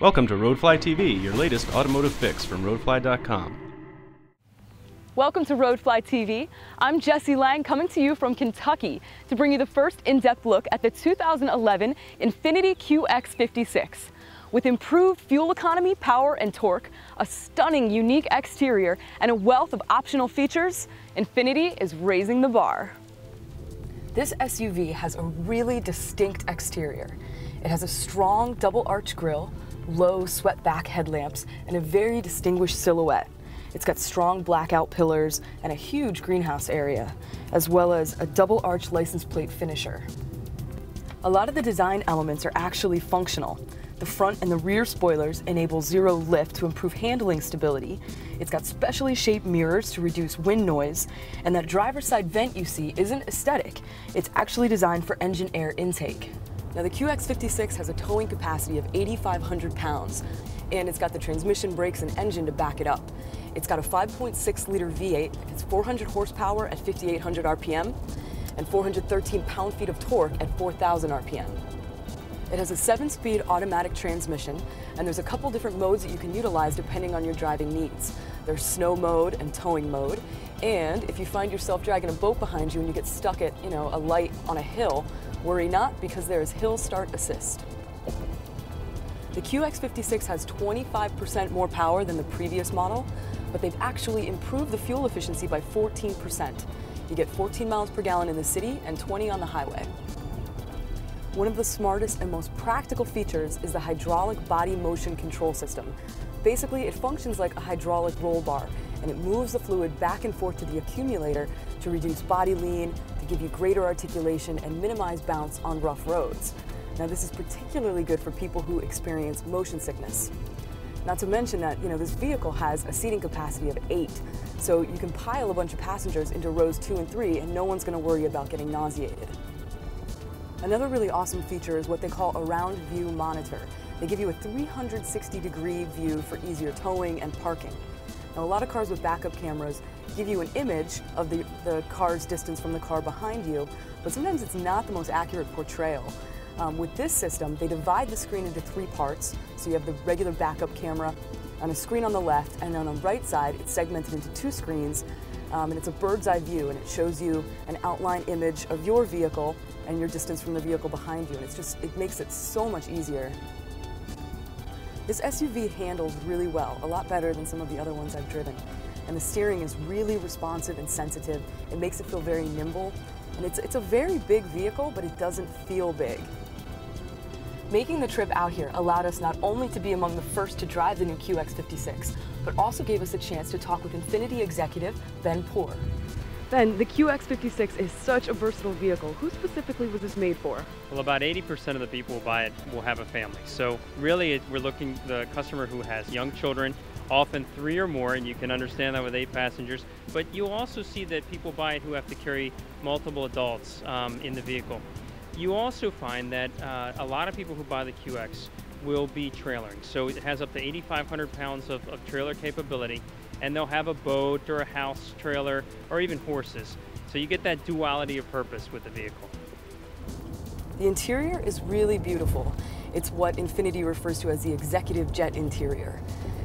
Welcome to RoadflyTV, your latest automotive fix from roadfly.com. Welcome to RoadflyTV. I'm Jessie Lang, coming to you from Kentucky to bring you the first in-depth look at the 2011 Infiniti QX56. With improved fuel economy, power, and torque, a stunning, unique exterior, and a wealth of optional features, Infiniti is raising the bar. This SUV has a really distinct exterior. It has a strong double-arch grille, low swept-back headlamps, and a very distinguished silhouette. It's got strong blackout pillars and a huge greenhouse area, as well as a double-arch license plate finisher. A lot of the design elements are actually functional. The front and the rear spoilers enable zero lift to improve handling stability. It's got specially shaped mirrors to reduce wind noise, and that driver's side vent you see isn't aesthetic. It's actually designed for engine air intake. Now the QX56 has a towing capacity of 8,500 pounds, and it's got the transmission, brakes, and engine to back it up. It's got a 5.6-liter V8, it's 400 horsepower at 5,800 RPM, and 413 pound-feet of torque at 4,000 RPM. It has a 7-speed automatic transmission, and there's a couple different modes that you can utilize depending on your driving needs. There's snow mode and towing mode, and if you find yourself dragging a boat behind you and you get stuck at, a light on a hill, worry not, because there is hill start assist. The QX56 has 25% more power than the previous model, but they've actually improved the fuel efficiency by 14%. You get 14 miles per gallon in the city and 20 on the highway. One of the smartest and most practical features is the hydraulic body motion control system. Basically, it functions like a hydraulic roll bar, and it moves the fluid back and forth to the accumulator to reduce body lean, to give you greater articulation and minimize bounce on rough roads. Now, this is particularly good for people who experience motion sickness. Not to mention that, this vehicle has a seating capacity of 8, so you can pile a bunch of passengers into rows 2 and 3, and no one's going to worry about getting nauseated. Another really awesome feature is what they call a round view monitor. They give you a 360-degree view for easier towing and parking. Now, a lot of cars with backup cameras give you an image of the car's distance from the car behind you, but sometimes it's not the most accurate portrayal. With this system, they divide the screen into 3 parts. So you have the regular backup camera on a screen on the left, and then on the right side, it's segmented into 2 screens, and it's a bird's eye view, and it shows you an outline image of your vehicle and your distance from the vehicle behind you, and it makes it so much easier. This SUV handles really well, a lot better than some of the other ones I've driven, and the steering is really responsive and sensitive. It makes it feel very nimble, and it's a very big vehicle, but it doesn't feel big. Making the trip out here allowed us not only to be among the first to drive the new QX56, but also gave us a chance to talk with Infiniti executive Ben Poor. Ben, the QX56 is such a versatile vehicle. Who specifically was this made for? Well, about 80% of the people who buy it will have a family. So really, we're looking the customer who has young children, often 3 or more, and you can understand that with 8 passengers. But you also see that people buy it who have to carry multiple adults in the vehicle. You also find that a lot of people who buy the QX will be trailering. So it has up to 8,500 pounds of trailer capability, and they'll have a boat or a house trailer or even horses. So you get that duality of purpose with the vehicle. The interior is really beautiful. It's what Infiniti refers to as the executive jet interior.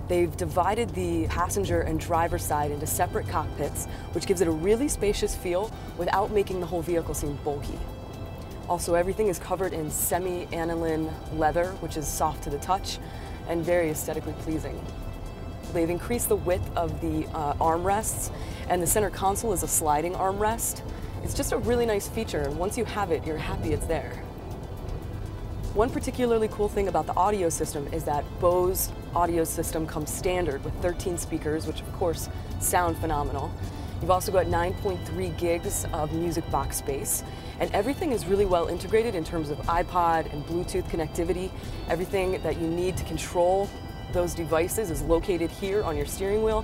They've divided the passenger and driver side into separate cockpits, which gives it a really spacious feel without making the whole vehicle seem bulky. Also, everything is covered in semi-aniline leather, which is soft to the touch and very aesthetically pleasing. They've increased the width of the armrests, and the center console is a sliding armrest. It's just a really nice feature, and once you have it, you're happy it's there. One particularly cool thing about the audio system is that Bose audio system comes standard with 13 speakers, which of course sound phenomenal. You've also got 9.3 gigs of music box space, and everything is really well integrated in terms of iPod and Bluetooth connectivity. Everything that you need to control those devices is located here on your steering wheel.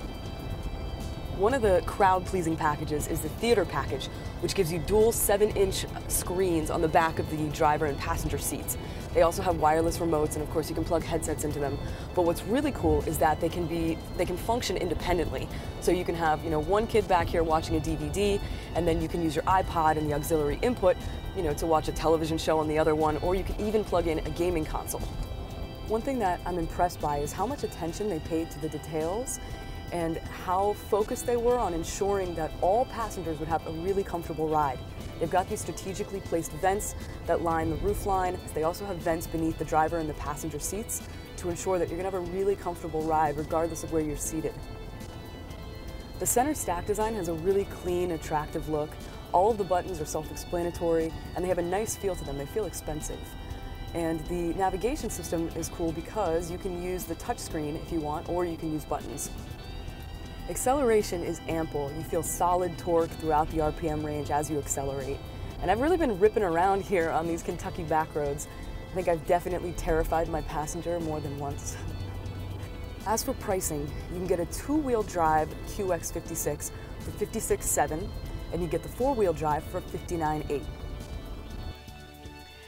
One of the crowd-pleasing packages is the theater package, which gives you dual 7-inch screens on the back of the driver and passenger seats. They also have wireless remotes, and of course you can plug headsets into them. But what's really cool is that they can function independently. So you can have, one kid back here watching a DVD, and then you can use your iPod and the auxiliary input, to watch a television show on the other one, or you can even plug in a gaming console. One thing that I'm impressed by is how much attention they paid to the details and how focused they were on ensuring that all passengers would have a really comfortable ride. They've got these strategically placed vents that line the roof line. They also have vents beneath the driver and the passenger seats to ensure that you're gonna have a really comfortable ride regardless of where you're seated. The center stack design has a really clean, attractive look. All of the buttons are self-explanatory and they have a nice feel to them. They feel expensive. And the navigation system is cool because you can use the touchscreen if you want, or you can use buttons. Acceleration is ample. You feel solid torque throughout the RPM range as you accelerate. And I've really been ripping around here on these Kentucky back roads. I think I've definitely terrified my passenger more than once. As for pricing, you can get a two-wheel drive QX56 for $56,700, and you get the four-wheel drive for $59,800.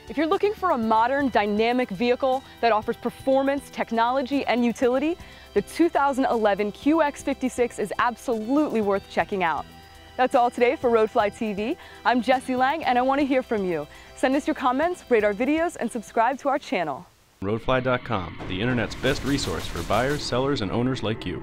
If you're looking for a modern, dynamic vehicle that offers performance, technology, and utility, the 2011 QX56 is absolutely worth checking out. That's all today for RoadflyTV. I'm Jessie Lang, and I want to hear from you. Send us your comments, rate our videos, and subscribe to our channel. Roadfly.com, the internet's best resource for buyers, sellers, and owners like you.